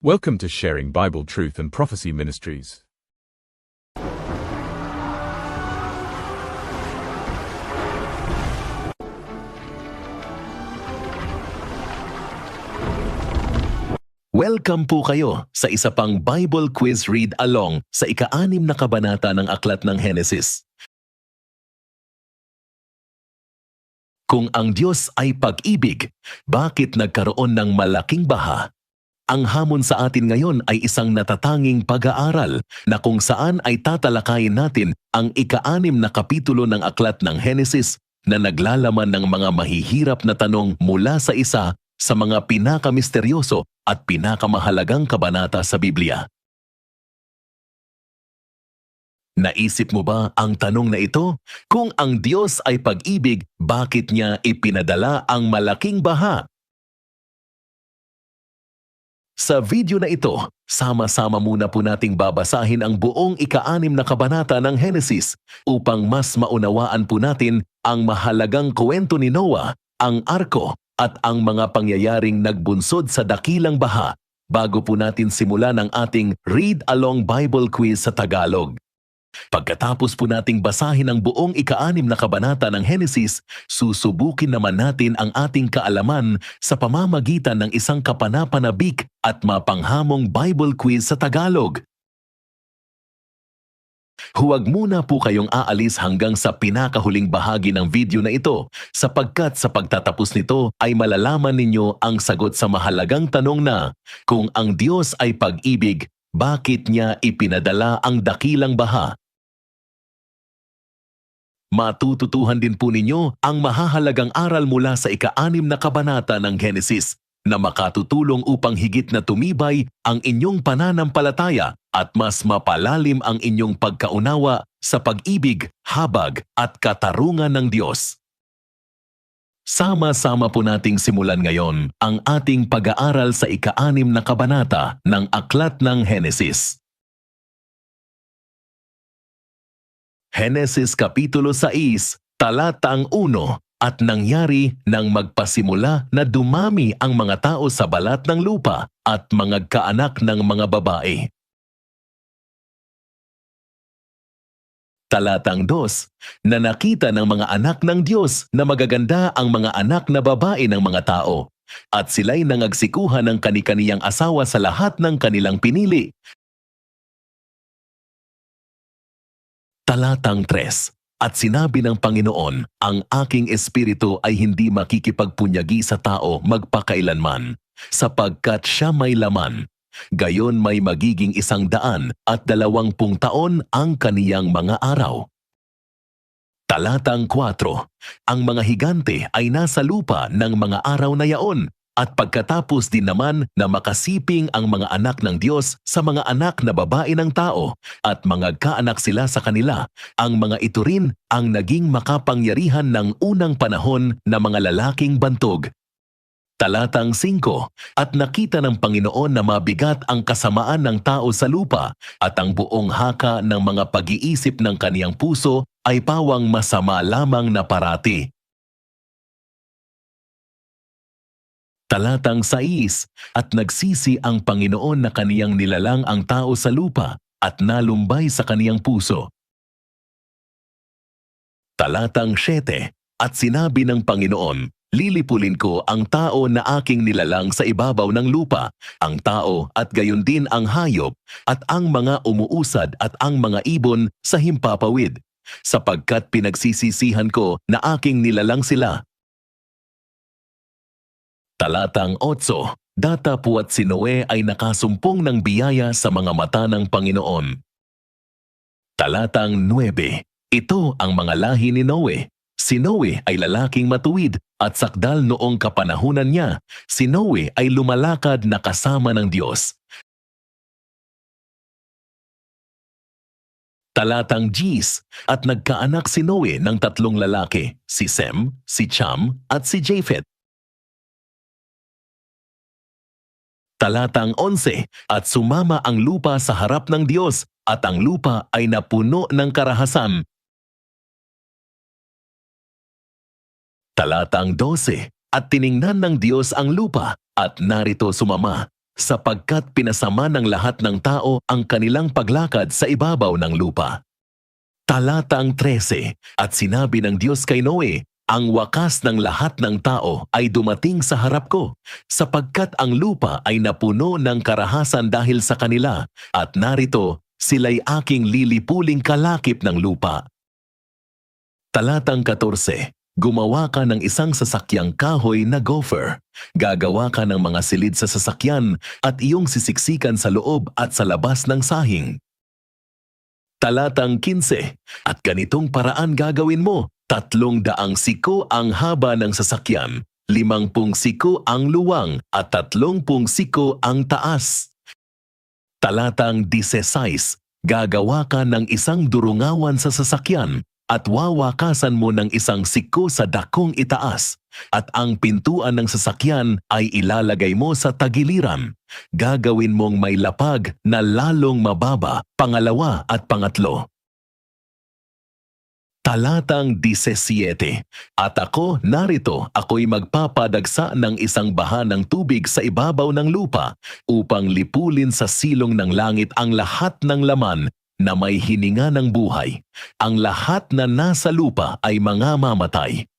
Welcome to Sharing Bible Truth and Prophecy Ministries. Welcome po kayo sa isa pang Bible Quiz Read Along sa ika-6 na kabanata ng Aklat ng Henesis. Kung ang Diyos ay pag-ibig, bakit nagkaroon ng malaking baha? Ang hamon sa atin ngayon ay isang natatanging pag-aaral na kung saan ay tatalakayin natin ang ika-6 na kapitulo ng Aklat ng Henesis na naglalaman ng mga mahihirap na tanong mula sa isa sa mga pinakamisteryoso at pinakamahalagang kabanata sa Biblia. Naisip mo ba ang tanong na ito? Kung ang Diyos ay pag-ibig, bakit niya ipinadala ang malaking baha? Sa video na ito, sama-sama muna po nating babasahin ang buong ika-6 na kabanata ng Henesis upang mas maunawaan po natin ang mahalagang kwento ni Noah, ang arko, at ang mga pangyayaring nagbunsod sa dakilang baha bago po natin simulan ang ating Read Along Bible Quiz sa Tagalog. Pagkatapos po nating basahin ang buong ika-6 na kabanata ng Henesis, susubukin naman natin ang ating kaalaman sa pamamagitan ng isang kapanapanabik at mapanghamong Bible Quiz sa Tagalog. Huwag muna po kayong aalis hanggang sa pinakahuling bahagi ng video na ito sapagkat sa pagtatapos nito ay malalaman ninyo ang sagot sa mahalagang tanong na kung ang Diyos ay pag-ibig, bakit niya ipinadala ang dakilang baha? Matututuhan din po ninyo ang mahahalagang aral mula sa ika-6 na kabanata ng Genesis na makatutulong upang higit na tumibay ang inyong pananampalataya at mas mapalalim ang inyong pagkaunawa sa pag-ibig, habag at katarungan ng Diyos. Sama-sama po nating simulan ngayon ang ating pag-aaral sa ika-6 na kabanata ng Aklat ng Henesis. Henesis Kapitulo 6, talatang 1. At nangyari nang magpasimula na dumami ang mga tao sa balat ng lupa at mangagkaanak ng mga babae. Talatang 2, na nakita ng mga anak ng Diyos na magaganda ang mga anak na babae ng mga tao, at sila'y nangagsikuhan ng kani-kaniyang asawa sa lahat ng kanilang pinili. Talatang 3, at sinabi ng Panginoon, ang aking espiritu ay hindi makikipagpunyagi sa tao magpakailanman, sapagkat siya may laman. Gayon may magiging 120 taon ang kaniyang mga araw. Talatang 4, ang mga higante ay nasa lupa ng mga araw na yaon, at pagkatapos din naman na makasiping ang mga anak ng Diyos sa mga anak na babae ng tao at mangagkaanak sila sa kanila, ang mga ito rin ang naging makapangyarihan ng unang panahon na mga lalaking bantog. Talatang 5, at nakita ng Panginoon na mabigat ang kasamaan ng tao sa lupa at ang buong haka ng mga pag-iisip ng kaniyang puso ay pawang masama lamang na parati. Talatang 6, at nagsisi ang Panginoon na kaniyang nilalang ang tao sa lupa at nalumbay sa kaniyang puso. Talatang 7, at sinabi ng Panginoon, lilipulin ko ang tao na aking nilalang sa ibabaw ng lupa, ang tao at gayon din ang hayop, at ang mga umuusad at ang mga ibon sa himpapawid, sapagkat pinagsisisihan ko na aking nilalang sila. Talatang 8, datapwat si Noe ay nakasumpong ng biyaya sa mga mata ng Panginoon. Talatang 9, ito ang mga lahi ni Noe. Si Noe ay lalaking matuwid at sakdal noong kapanahunan niya. Si Noe ay lumalakad na kasama ng Diyos. Talatang 10, at nagkaanak si Noe ng 3 lalaki, si Sem, si Cham at si Japheth. Talatang 11, at sumama ang lupa sa harap ng Diyos at ang lupa ay napuno ng karahasan. Talatang 12, at tiningnan ng Diyos ang lupa at narito sumama sapagkat pinasama ng lahat ng tao ang kanilang paglakad sa ibabaw ng lupa. Talatang 13, at sinabi ng Diyos kay Noe, ang wakas ng lahat ng tao ay dumating sa harap ko, sapagkat ang lupa ay napuno ng karahasan dahil sa kanila, at narito, sila'y aking lilipuling kalakip ng lupa. Talatang 14, gumawa ka ng isang sasakyang kahoy na gopher. Gagawa ka ng mga silid sa sasakyan at iyong sisiksikan sa loob at sa labas ng sahing. Talatang 15, at ganitong paraan gagawin mo, 300 siko ang haba ng sasakyan, 50 siko ang luwang at 30 siko ang taas. Talatang 16, gagawa ka ng isang durungawan sa sasakyan at wawakasan mo ng isang siko sa dakong itaas, at ang pintuan ng sasakyan ay ilalagay mo sa tagiliran. Gagawin mong may lapag na lalong mababa, pangalawa at pangatlo. Talatang 17, at ako, narito, ako'y magpapadagsa ng isang baha ng tubig sa ibabaw ng lupa upang lipulin sa silong ng langit ang lahat ng laman na may hininga ng buhay. Ang lahat na nasa lupa ay mga mamatay.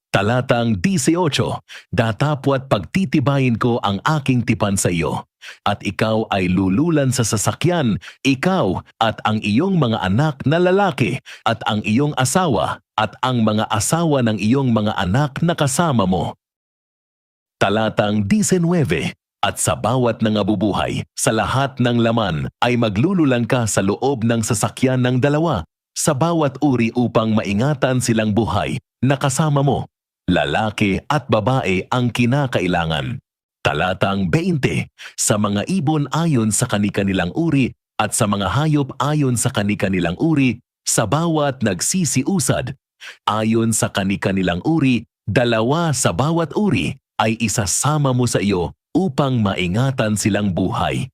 Talatang 18, datapwat pagtitibayin ko ang aking tipan sa iyo, at ikaw ay lululan sa sasakyan, ikaw at ang iyong mga anak na lalaki, at ang iyong asawa, at ang mga asawa ng iyong mga anak na kasama mo. Talatang 19, at sa bawat nangabubuhay, sa lahat ng laman, ay maglululan ka sa loob ng sasakyan ng dalawa, sa bawat uri upang maingatan silang buhay, na kasama mo. Lalaki at babae ang kinakailangan. Talatang 20, sa mga ibon ayon sa kani-kanilang uri at sa mga hayop ayon sa kani-kanilang uri, sa bawat nagsisiusad, ayon sa kani-kanilang uri, 2 sa bawat uri, ay isasama mo sa iyo upang maingatan silang buhay.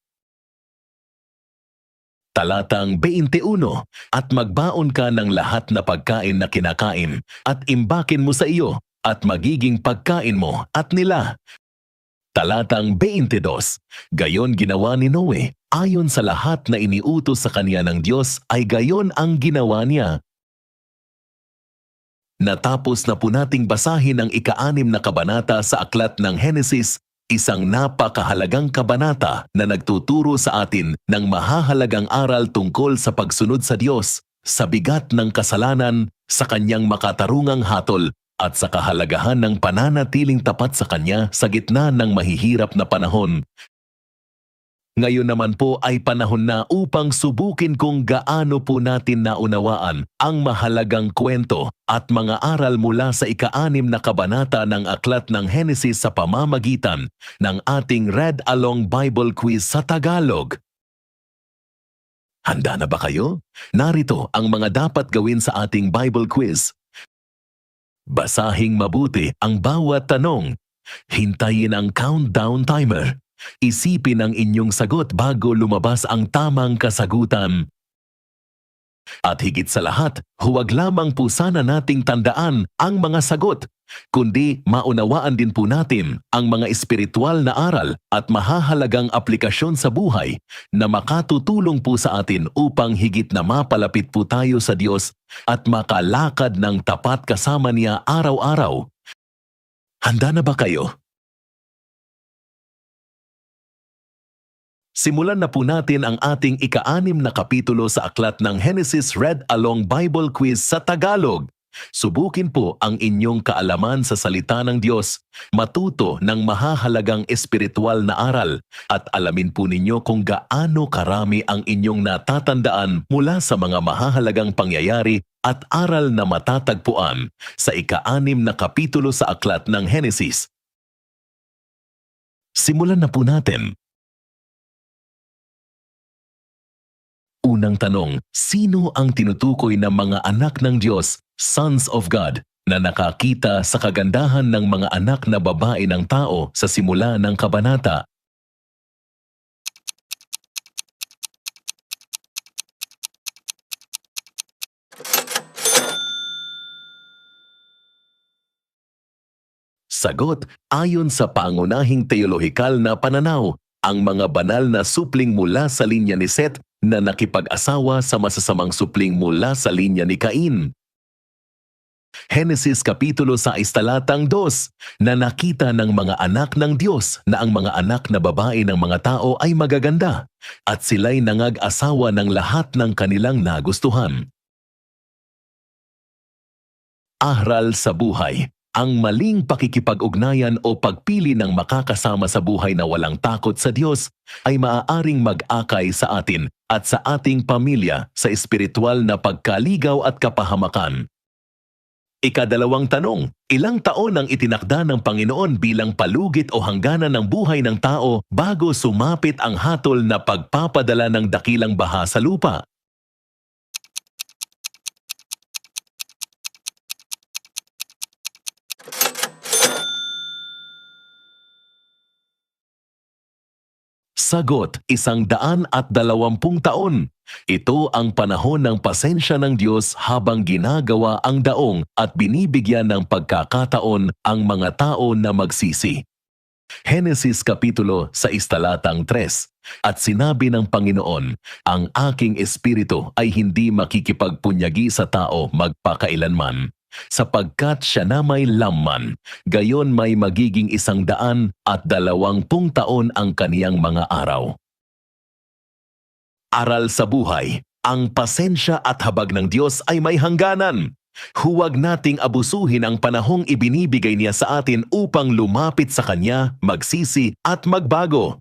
Talatang 21, at magbaon ka ng lahat na pagkain na kinakain at imbakin mo sa iyo, at magiging pagkain mo at nila. Talatang 22, gayon ginawa ni Noe, ayon sa lahat na iniutos sa kanya ng Diyos ay gayon ang ginawa niya. Natapos na po nating basahin ang ika-6 na kabanata sa aklat ng Henesis, isang napakahalagang kabanata na nagtuturo sa atin ng mahahalagang aral tungkol sa pagsunod sa Diyos, sa bigat ng kasalanan, sa kanyang makatarungang hatol, at sa kahalagahan ng pananatiling tapat sa Kanya sa gitna ng mahihirap na panahon. Ngayon naman po ay panahon na upang subukin kung gaano po natin naunawaan ang mahalagang kwento at mga aral mula sa ika-6 na kabanata ng aklat ng Henesis sa pamamagitan ng ating Read Along Bible Quiz sa Tagalog. Handa na ba kayo? Narito ang mga dapat gawin sa ating Bible Quiz. Basahing mabuti ang bawat tanong. Hintayin ang countdown timer. Isipin ang inyong sagot bago lumabas ang tamang kasagutan. At higit sa lahat, huwag lamang po sana nating tandaan ang mga sagot, kundi maunawaan din po natin ang mga espiritual na aral at mahahalagang aplikasyon sa buhay na makatutulong po sa atin upang higit na mapalapit po tayo sa Diyos at makalakad ng tapat kasama Niya araw-araw. Handa na ba kayo? Simulan na po natin ang ating ika-6 na kapitulo sa aklat ng Henesis Read Along Bible Quiz sa Tagalog. Subukin po ang inyong kaalaman sa salita ng Diyos, matuto ng mahahalagang espiritual na aral, at alamin po ninyo kung gaano karami ang inyong natatandaan mula sa mga mahahalagang pangyayari at aral na matatagpuan sa ika-6 na kapitulo sa aklat ng Henesis. Simulan na po natin. Unang tanong, sino ang tinutukoy ng mga anak ng Diyos, sons of God, na nakakita sa kagandahan ng mga anak na babae ng tao sa simula ng kabanata? Sagot, ayon sa pangunahing teolohikal na pananaw, ang mga banal na supling mula sa linya ni Seth na nakipag-asawa sa masasamang supling mula sa linya ni Cain. Henesis Kapitulo 6 talatang 2, na nakita ng mga anak ng Diyos na ang mga anak na babae ng mga tao ay magaganda at sila'y nangag-asawa ng lahat ng kanilang nagustuhan. Aral sa buhay. Ang maling pakikipag-ugnayan o pagpili ng makakasama sa buhay na walang takot sa Diyos ay maaaring mag-akay sa atin at sa ating pamilya sa espiritual na pagkaligaw at kapahamakan. Ikadalawang tanong, ilang taon ang itinakda ng Panginoon bilang palugit o hangganan ng buhay ng tao bago sumapit ang hatol na pagpapadala ng dakilang baha sa lupa? Sagot, 120 taon. Ito ang panahon ng pasensya ng Diyos habang ginagawa ang daong at binibigyan ng pagkakataon ang mga tao na magsisi. Henesis Kapitulo 6 talatang 3, at sinabi ng Panginoon, ang aking espiritu ay hindi makikipagpunyagi sa tao magpakailanman, sapagkat siya na may lamman, gayon may magiging 120 taon ang kaniyang mga araw. Aral sa buhay, ang pasensya at habag ng Diyos ay may hangganan. Huwag nating abusuhin ang panahong ibinibigay niya sa atin upang lumapit sa Kanya, magsisi at magbago.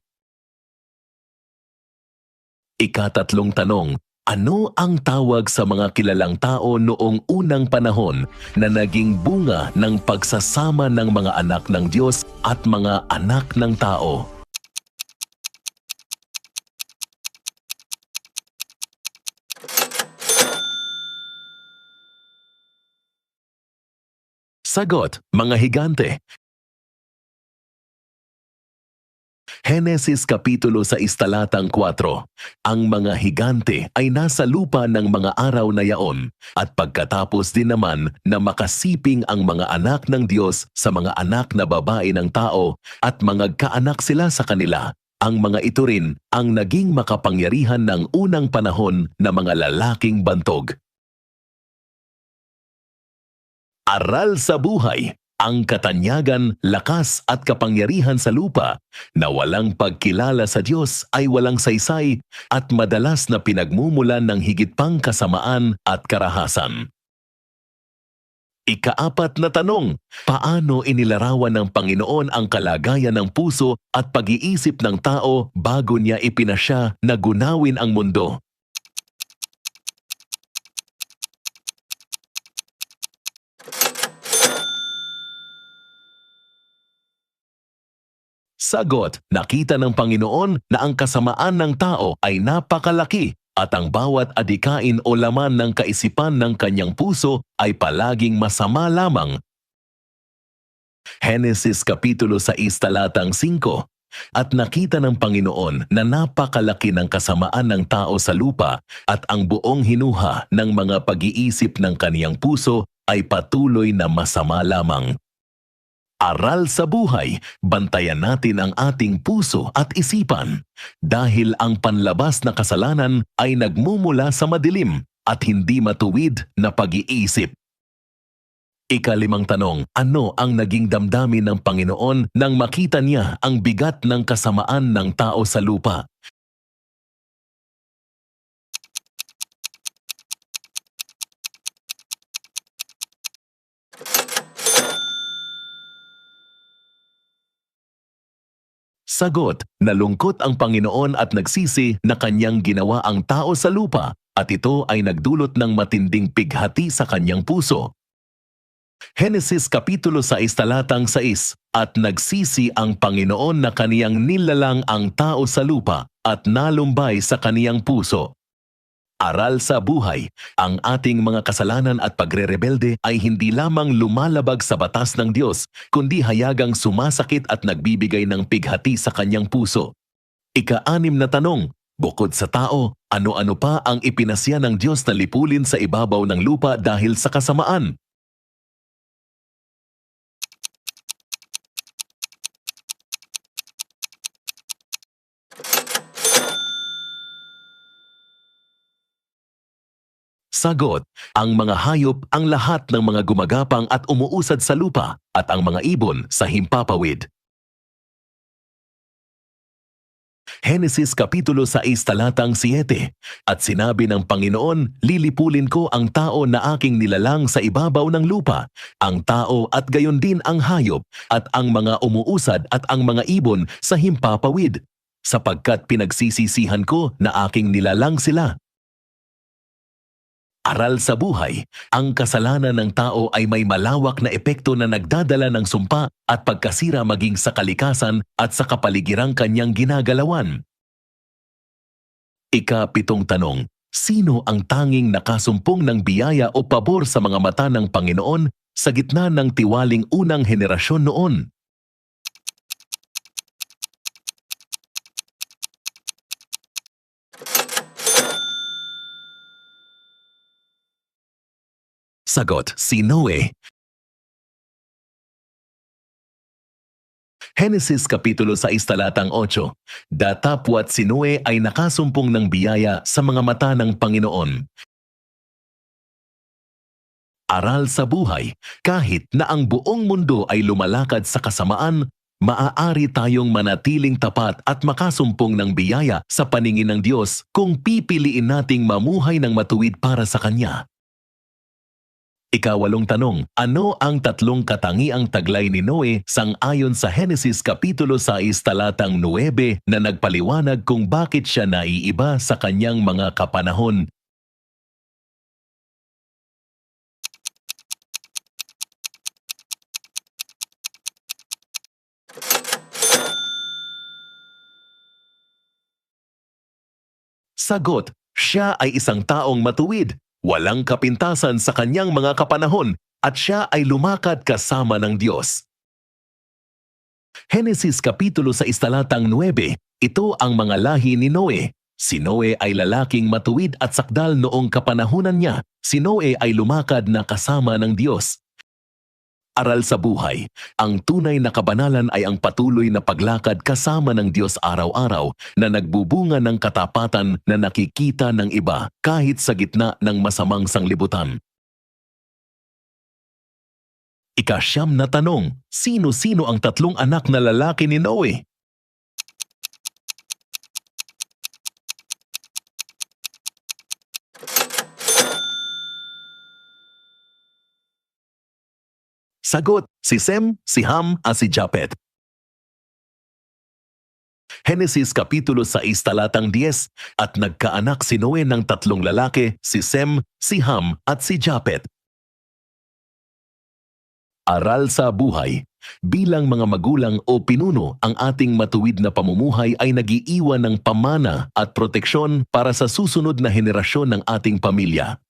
Ikatatlong tanong, ano ang tawag sa mga kilalang tao noong unang panahon na naging bunga ng pagsasama ng mga anak ng Diyos at mga anak ng tao? Sagot, mga higante. Henesis Kapitulo 6 talatang 4, ang mga higante ay nasa lupa ng mga araw na yaon at pagkatapos din naman na makasiping ang mga anak ng Diyos sa mga anak na babae ng tao at mga kaanak sila sa kanila, ang mga ito rin ang naging makapangyarihan ng unang panahon na mga lalaking bantog. Aral sa buhay. Ang katanyagan, lakas at kapangyarihan sa lupa na walang pagkilala sa Diyos ay walang saysay at madalas na pinagmumulan ng higit pang kasamaan at karahasan. Ikaapat na tanong, paano inilarawan ng Panginoon ang kalagayan ng puso at pag-iisip ng tao bago niya ipinasya na gunawin ang mundo? Sagot, nakita ng Panginoon na ang kasamaan ng tao ay napakalaki at ang bawat adikain o laman ng kaisipan ng kanyang puso ay palaging masama lamang. Henesis Kapitulo 6 talatang 5, at nakita ng Panginoon na napakalaki ng kasamaan ng tao sa lupa at ang buong hinuha ng mga pag-iisip ng kaniyang puso ay patuloy na masama lamang. Aral sa buhay, bantayan natin ang ating puso at isipan dahil ang panlabas na kasalanan ay nagmumula sa madilim at hindi matuwid na pag-iisip. Ikalimang tanong, ano ang naging damdamin ng Panginoon nang makita niya ang bigat ng kasamaan ng tao sa lupa? Sagot, nalungkot ang Panginoon at nagsisi na kanyang ginawa ang tao sa lupa at ito ay nagdulot ng matinding pighati sa kanyang puso. Henesis Kapitulo 6 talatang 6, at nagsisi ang Panginoon na kaniyang nilalang ang tao sa lupa at nalumbay sa kaniyang puso. Aral sa buhay, ang ating mga kasalanan at pagrerebelde ay hindi lamang lumalabag sa batas ng Diyos, kundi hayagang sumasakit at nagbibigay ng pighati sa kanyang puso. Ika-6 na tanong, bukod sa tao, ano-ano pa ang ipinasya ng Diyos na lipulin sa ibabaw ng lupa dahil sa kasamaan? Sagot, ang mga hayop ang lahat ng mga gumagapang at umuusad sa lupa at ang mga ibon sa himpapawid. Henesis Kapitulo 6 talatang 7. At sinabi ng Panginoon, lilipulin ko ang tao na aking nilalang sa ibabaw ng lupa, ang tao at gayon din ang hayop, at ang mga umuusad at ang mga ibon sa himpapawid, sapagkat pinagsisisihan ko na aking nilalang sila. Aral sa buhay, ang kasalanan ng tao ay may malawak na epekto na nagdadala ng sumpa at pagkasira maging sa kalikasan at sa kapaligirang kanyang ginagalawan. Ika-7 tanong, sino ang tanging nakasumpong ng biyaya o pabor sa mga mata ng Panginoon sa gitna ng tiwaling unang henerasyon noon? Sagot, si Noe. Henesis Kapitulo 6 talatang 8. Datapwat si Noe ay nakasumpong ng biyaya sa mga mata ng Panginoon. Aral sa buhay, kahit na ang buong mundo ay lumalakad sa kasamaan, maaari tayong manatiling tapat at makasumpong ng biyaya sa paningin ng Diyos kung pipiliin nating mamuhay ng matuwid para sa Kanya. Ika-8 tanong, ano ang 3 katangiang taglay ni Noe sang-ayon sa Henesis Kapitulo 6 talatang 9 na nagpaliwanag kung bakit siya naiiba sa kanyang mga kapanahon? Sagot, siya ay isang taong matuwid, walang kapintasan sa kanyang mga kapanahon, at siya ay lumakad kasama ng Diyos. Henesis Kapitulo 6 talatang 9, ito ang mga lahi ni Noe. Si Noe ay lalaking matuwid at sakdal noong kapanahunan niya. Si Noe ay lumakad na kasama ng Diyos. Aral sa buhay, ang tunay na kabanalan ay ang patuloy na paglakad kasama ng Diyos araw-araw na nagbubunga ng katapatan na nakikita ng iba kahit sa gitna ng masamang sanglibutan. Ika-9 na tanong, sino-sino ang 3 anak na lalaki ni Noe? Sagot, si Sem, si Ham at si Japet. Henesis Kapitulo 6 talatang 10, at nagkaanak si Noe ng 3 lalaki, si Sem, si Ham at si Japet. Aral sa buhay, bilang mga magulang o pinuno, ang ating matuwid na pamumuhay ay nag-iiwan ng pamana at proteksyon para sa susunod na henerasyon ng ating pamilya.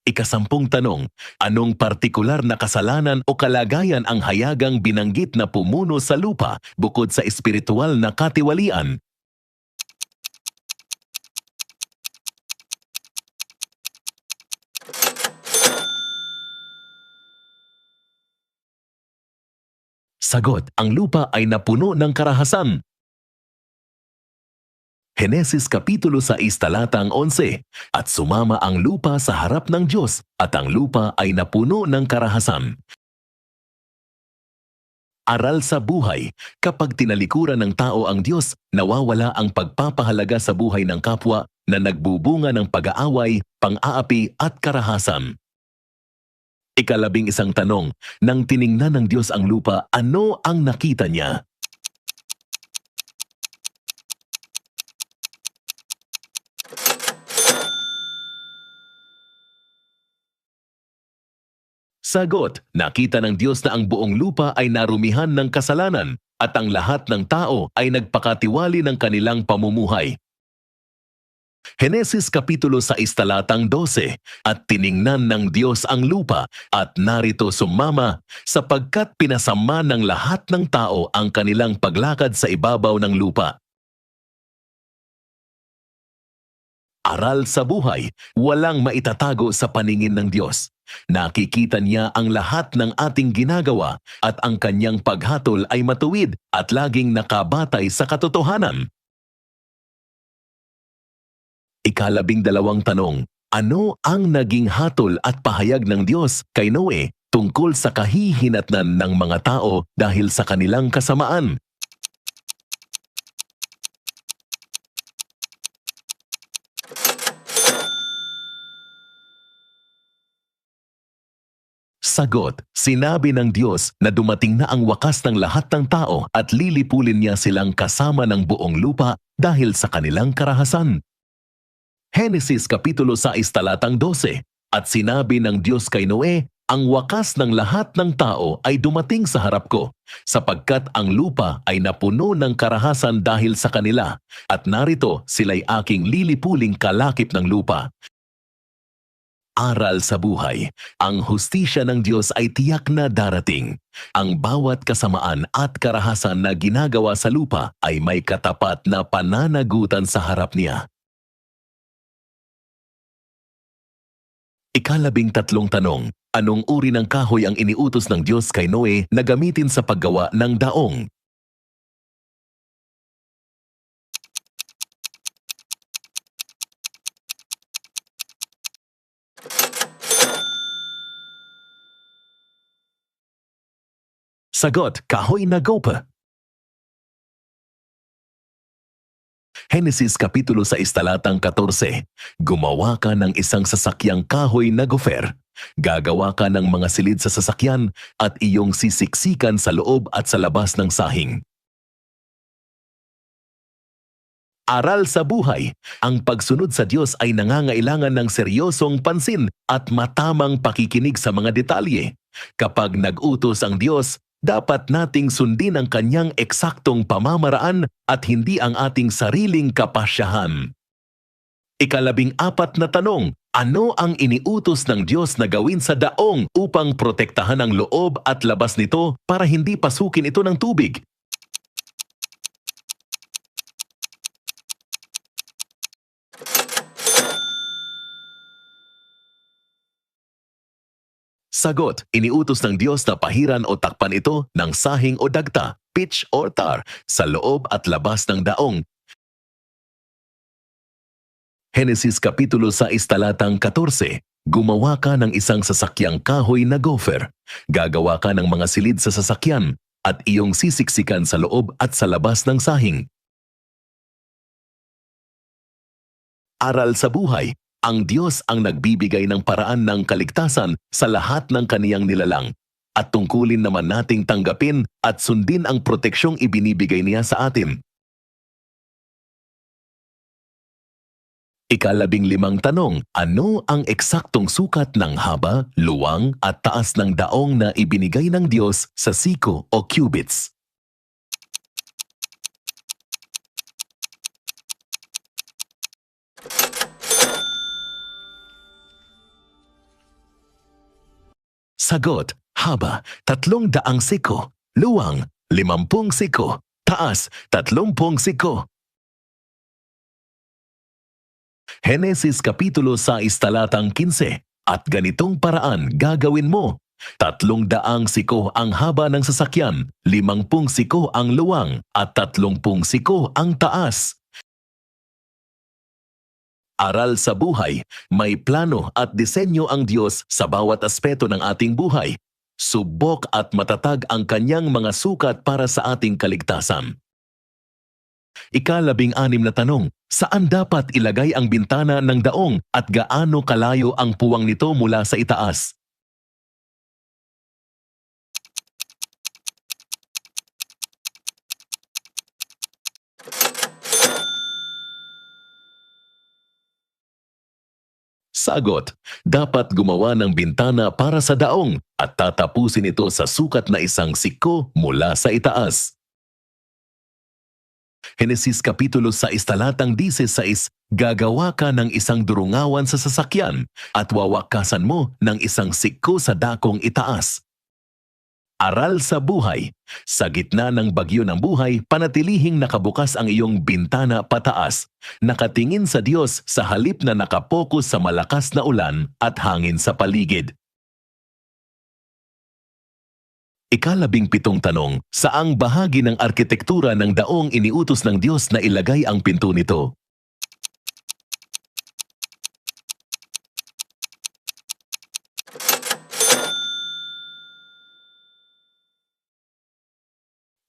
Ika-10 tanong, anong partikular na kasalanan o kalagayan ang hayagang binanggit na pumuno sa lupa bukod sa espiritual na katiwalian? Sagot, ang lupa ay napuno ng karahasan. Henesis Kapitulo 6 talatang 11, at sumama ang lupa sa harap ng Diyos at ang lupa ay napuno ng karahasan. Aral sa buhay, kapag tinalikuran ng tao ang Diyos, nawawala ang pagpapahalaga sa buhay ng kapwa na nagbubunga ng pag-aaway, pang-aapi at karahasan. Ika-11 tanong, nang tiningnan ng Diyos ang lupa, ano ang nakita niya? Sagot, nakita ng Diyos na ang buong lupa ay narumihan ng kasalanan at ang lahat ng tao ay nagpakatiwali ng kanilang pamumuhay. Henesis Kapitulo 6 talatang 12, at tiningnan ng Diyos ang lupa at narito sumama sapagkat pinasama ng lahat ng tao ang kanilang paglakad sa ibabaw ng lupa. Aral sa buhay, walang maitatago sa paningin ng Diyos. Nakikita niya ang lahat ng ating ginagawa at ang kanyang paghatol ay matuwid at laging nakabatay sa katotohanan. Ika-12 tanong, Ano ang naging hatol at pahayag ng Diyos kay Noe tungkol sa kahihinatnan ng mga tao dahil sa kanilang kasamaan? Sagot, sinabi ng Diyos na dumating na ang wakas ng lahat ng tao at lilipulin niya silang kasama ng buong lupa dahil sa kanilang karahasan. Henesis Kapitulo 6 talatang 12. At sinabi ng Diyos kay Noe, ang wakas ng lahat ng tao ay dumating sa harap ko, sapagkat ang lupa ay napuno ng karahasan dahil sa kanila, at narito sila'y aking lilipuling kalakip ng lupa. Aral sa buhay, ang hustisya ng Diyos ay tiyak na darating. Ang bawat kasamaan at karahasan na ginagawa sa lupa ay may katapat na pananagutan sa harap niya. Ika-13 tanong, anong uri ng kahoy ang iniutos ng Diyos kay Noe na gamitin sa paggawa ng daong? Sagot, kahoy na gopher. Henesis Kapitulo 6 talatang 14. Gumawa ka ng isang sasakyang kahoy na gopher. Gagawa ka ng mga silid sa sasakyan at iyong sisiksikan sa loob at sa labas ng sahing. Aral sa buhay, ang pagsunod sa Diyos ay nangangailangan ng seryosong pansin at matamang pakikinig sa mga detalye. Kapag nag-utos ang Diyos, dapat nating sundin ang kanyang eksaktong pamamaraan at hindi ang ating sariling kapasyahan. Ika-14 na tanong, ano ang iniutos ng Diyos na gawin sa daong upang protektahan ang loob at labas nito para hindi pasukin ito ng tubig? Sagot, iniutos ng Diyos na pahiran o takpan ito ng sahing o dagta, pitch or tar, sa loob at labas ng daong. Henesis Kapitulo 6 talatang 14. Gumawa ka ng isang sasakyang kahoy na gopher. Gagawa ka ng mga silid sa sasakyan at iyong sisiksikan sa loob at sa labas ng sahing. Aral sa buhay, ang Diyos ang nagbibigay ng paraan ng kaligtasan sa lahat ng kaniyang nilalang, at tungkulin naman nating tanggapin at sundin ang proteksyong ibinibigay niya sa atin. Ika-15 tanong, ano ang eksaktong sukat ng haba, luwang at taas ng daong na ibinigay ng Diyos sa siko o cubits? Sagot, haba, 300 siko, luwang, 50 siko, taas, 30 siko. Henesis Kapitulo 6 talatang 15. At ganitong paraan gagawin mo. 300 siko ang haba ng sasakyan, 50 siko ang luwang, at 30 siko ang taas. Aral sa buhay, may plano at disenyo ang Diyos sa bawat aspeto ng ating buhay. Subok at matatag ang kanyang mga sukat para sa ating kaligtasan. Ika-16 na tanong, saan dapat ilagay ang bintana ng daong at gaano kalayo ang puwang nito mula sa itaas? Sagot, dapat gumawa ng bintana para sa daong at tatapusin ito sa sukat na 1 siko mula sa itaas. Henesis Kapitulo 6 talatang 16, gagawa ka ng isang durungawan sa sasakyan at wawakasan mo ng 1 siko sa dakong itaas. Aral sa buhay, sa gitna ng bagyo ng buhay, panatilihing nakabukas ang iyong bintana pataas, nakatingin sa Diyos sa halip na nakapokus sa malakas na ulan at hangin sa paligid. Ika-17 tanong, saang bahagi ng arkitektura ng daong iniutos ng Diyos na ilagay ang pinto nito?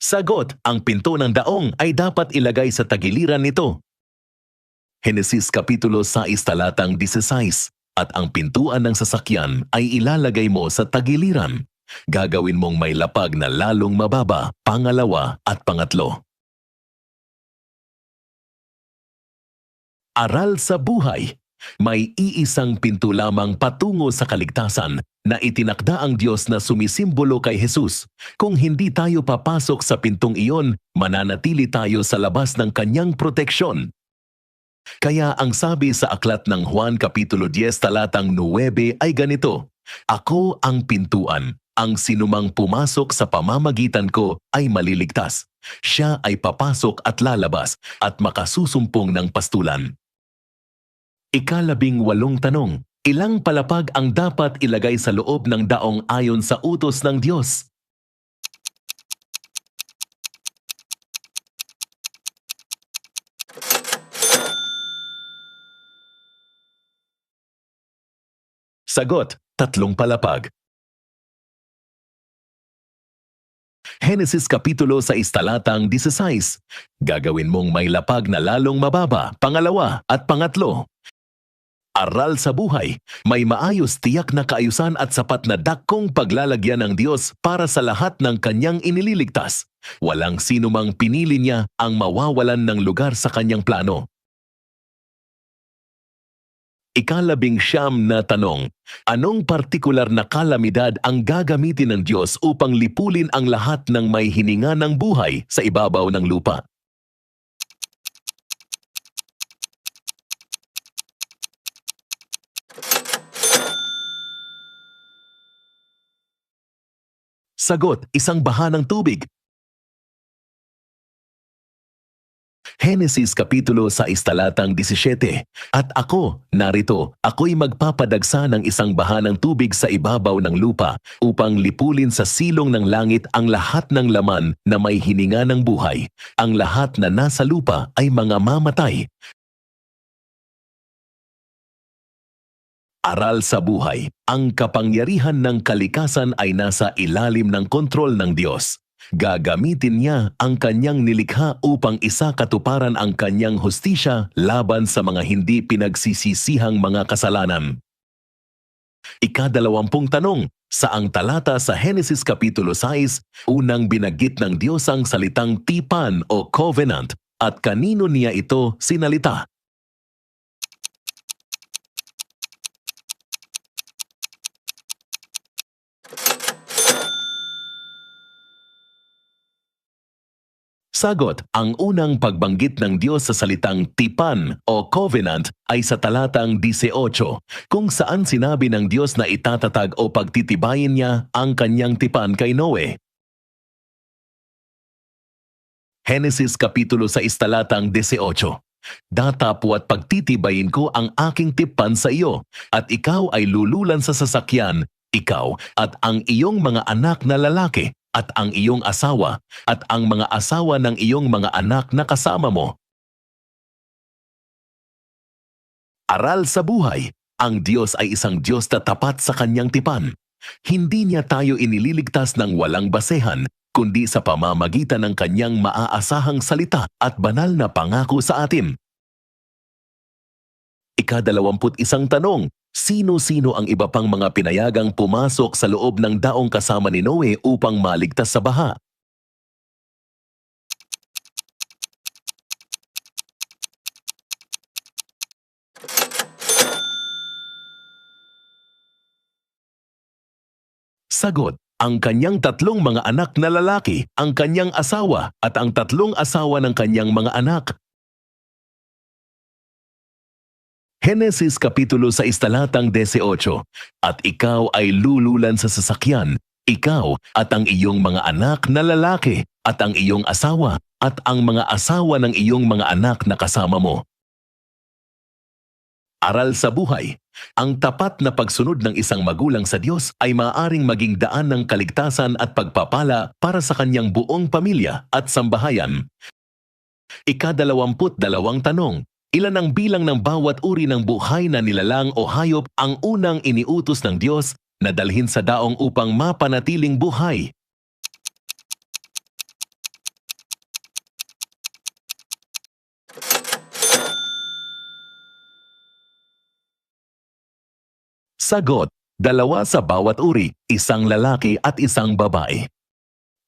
Sagot, ang pinto ng daong ay dapat ilagay sa tagiliran nito. Henesis Kapitulo 6 talatang 16. At ang pintuan ng sasakyan ay ilalagay mo sa tagiliran. Gagawin mong may lapag na lalong mababa, pangalawa at pangatlo. Aral sa buhay. May iisang pinto lamang patungo sa kaligtasan na itinakda ang Diyos na sumisimbolo kay Jesus. Kung hindi tayo papasok sa pintong iyon, mananatili tayo sa labas ng kanyang proteksyon. Kaya ang sabi sa aklat ng Juan Kapitulo 10 talatang 9 ay ganito, Ako ang pintuan, ang sinumang pumasok sa pamamagitan ko ay maliligtas. Siya ay papasok at lalabas at makasusumpong ng pastulan. 18 tanong, ilang palapag ang dapat ilagay sa loob ng daong ayon sa utos ng Diyos? Sagot, 3 palapag. Henesis Kapitulo 6 talatang 16. Gagawin mong may lapag na lalong mababa, pangalawa at pangatlo. Aral sa buhay, may maayos tiyak na kaayusan at sapat na dakong paglalagyan ng Diyos para sa lahat ng kanyang inililigtas. Walang sino mang pinili niya ang mawawalan ng lugar sa kanyang plano. 19 na tanong, anong partikular na kalamidad ang gagamitin ng Diyos upang lipulin ang lahat ng may hininga ng buhay sa ibabaw ng lupa? Sagot, isang baha ng tubig. Henesis Kapitulo 6 talatang 17. At ako, narito, ako'y magpapadagsa ng isang baha ng tubig sa ibabaw ng lupa upang lipulin sa silong ng langit ang lahat ng laman na may hininga ng buhay. Ang lahat na nasa lupa ay mga mamatay. Aral sa buhay, ang kapangyarihan ng kalikasan ay nasa ilalim ng kontrol ng Diyos. Gagamitin niya ang kanyang nilikha upang isakatuparan ang kanyang hustisya laban sa mga hindi pinagsisisihang mga kasalanan. 20 tanong, saang talata sa Henesis Kapitulo 6, unang binanggit ng Diyos ang salitang tipan o covenant at kanino niya ito sinalita? Sagot, ang unang pagbanggit ng Diyos sa salitang tipan o covenant ay sa talatang 18, kung saan sinabi ng Diyos na itatatag o pagtitibayin niya ang kanyang tipan kay Noe. Henesis Kapitulo 6 talatang 18. Datapo at pagtitibayin ko ang aking tipan sa iyo, at ikaw ay lululan sa sasakyan, ikaw at ang iyong mga anak na lalaki, at ang iyong asawa, at ang mga asawa ng iyong mga anak na kasama mo. Aral sa buhay, ang Diyos ay isang Diyos na tapat sa kanyang tipan. Hindi niya tayo inililigtas ng walang basehan, kundi sa pamamagitan ng kanyang maaasahang salita at banal na pangako sa atin. 21 tanong, sino-sino ang iba pang mga pinayagang pumasok sa loob ng daong kasama ni Noe upang maligtas sa baha? Sagot, ang kanyang 3 mga anak na lalaki, ang kanyang asawa at ang 3 asawa ng kanyang mga anak. Henesis Kapitulo 6 talatang 18. At ikaw ay lululan sa sasakyan, ikaw at ang iyong mga anak na lalaki, at ang iyong asawa, at ang mga asawa ng iyong mga anak na kasama mo. Aral sa buhay, ang tapat na pagsunod ng isang magulang sa Diyos ay maaaring maging daan ng kaligtasan at pagpapala para sa kanyang buong pamilya at sambahayan. 22 tanong, ilan ang bilang ng bawat uri ng buhay na nilalang o hayop ang unang iniutos ng Diyos na dalhin sa daong upang mapanatiling buhay? Sagot, 2 sa bawat uri, isang lalaki at isang babae.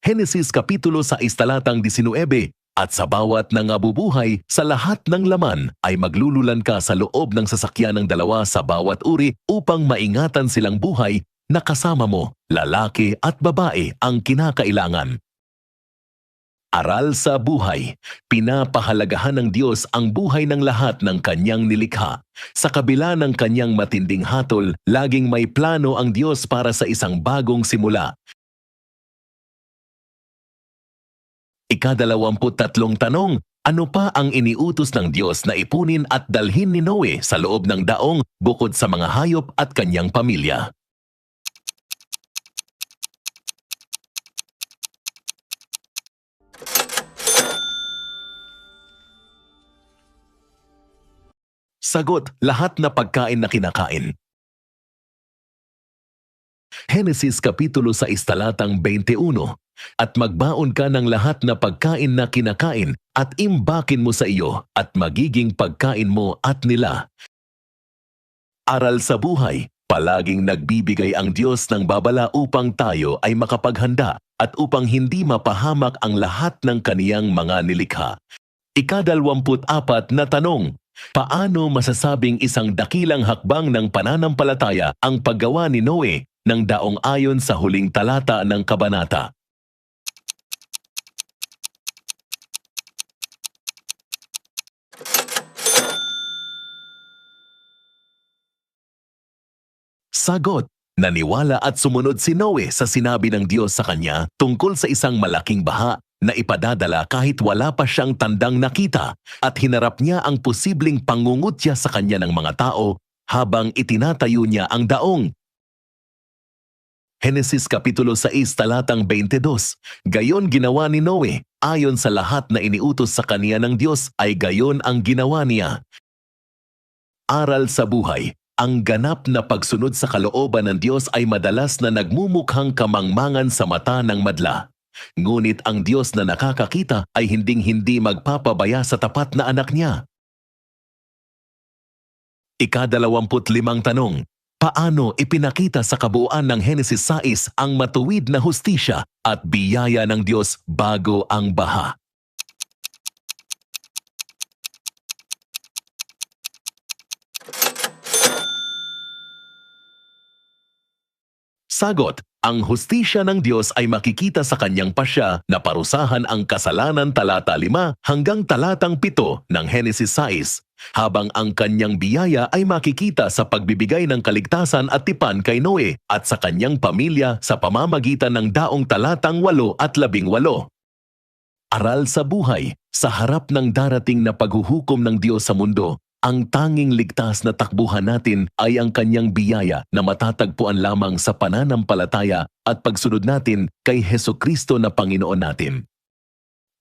Henesis Kapitulo 6 talatang 19, at sa bawat nangabubuhay sa lahat ng laman ay maglululan ka sa loob ng sasakyan ng 2 sa bawat uri upang maingatan silang buhay na kasama mo, lalaki at babae ang kinakailangan. Aral sa buhay. Pinapahalagahan ng Diyos ang buhay ng lahat ng kanyang nilikha. Sa kabila ng kanyang matinding hatol, laging may plano ang Diyos para sa isang bagong simula. Ika-23 tanong, ano pa ang iniutos ng Diyos na ipunin at dalhin ni Noe sa loob ng daong bukod sa mga hayop at kanyang pamilya? Sagot, lahat na pagkain na kinakain. Henesis Kapitulo 6 talatang 21, at magbaon ka ng lahat na pagkain na kinakain at imbakin mo sa iyo at magiging pagkain mo at nila. Aral sa buhay. Palaging nagbibigay ang Diyos ng babala upang tayo ay makapaghanda at upang hindi mapahamak ang lahat ng kaniyang mga nilikha. Ika-24 na tanong, paano masasabing isang dakilang hakbang ng pananampalataya ang paggawa ni Noe ng daong ayon sa huling talata ng kabanata? Sagot, naniwala at sumunod si Noe sa sinabi ng Diyos sa kanya tungkol sa isang malaking baha na ipadadala kahit wala pa siyang tandang nakita at hinarap niya ang posibleng pangungutya sa kanya ng mga tao habang itinatayo niya ang daong. Henesis Kapitulo 6 talatang 22, gayon ginawa ni Noe, ayon sa lahat na iniutos sa kaniya ng Diyos ay gayon ang ginawa niya. Aral sa buhay. Ang ganap na pagsunod sa kalooban ng Diyos ay madalas na nagmumukhang kamangmangan sa mata ng madla. Ngunit ang Diyos na nakakakita ay hinding-hindi magpapabaya sa tapat na anak niya. Ika-25 tanong, paano ipinakita sa kabuuan ng Henesis 6 ang matuwid na hustisya at biyaya ng Diyos bago ang baha? Sagot, ang hustisya ng Diyos ay makikita sa kanyang pasya na parusahan ang kasalanan talata 5 hanggang talatang 7 ng Henesis 6, habang ang kanyang biyaya ay makikita sa pagbibigay ng kaligtasan at tipan kay Noe at sa kanyang pamilya sa pamamagitan ng daong talatang 8 at 18. Aral sa buhay, sa harap ng darating na paghuhukom ng Diyos sa mundo, ang tanging ligtas na takbuhan natin ay ang kanyang biyaya na matatagpuan lamang sa pananampalataya at pagsunod natin kay Hesukristo na Panginoon natin.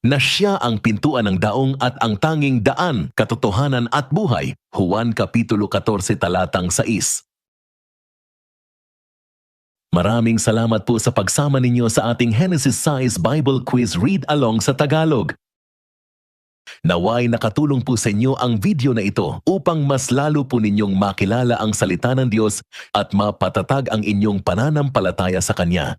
Na siya ang pintuan ng daong at ang tanging daan, katotohanan at buhay. Juan Kapitulo 14 talatang 6. Maraming salamat po sa pagsama ninyo sa ating Henesis 6 Bible Quiz Read Along sa Tagalog. Naway nakatulong po sa inyo ang video na ito upang mas lalo po ninyong makilala ang salita ng Diyos at mapatatag ang inyong pananampalataya sa Kanya.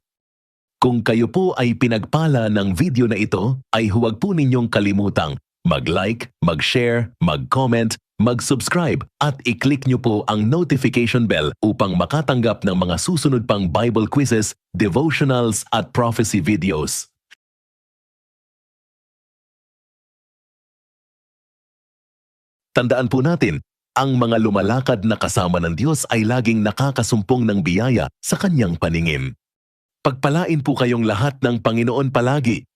Kung kayo po ay pinagpala ng video na ito, ay huwag po ninyong kalimutang mag-like, mag-share, mag-comment, mag-subscribe at i-click nyo po ang notification bell upang makatanggap ng mga susunod pang Bible quizzes, devotionals at prophecy videos. Tandaan po natin, ang mga lumalakad na kasama ng Diyos ay laging nakakasumpong ng biyaya sa kanyang paningin. Pagpalain po kayong lahat ng Panginoon palagi.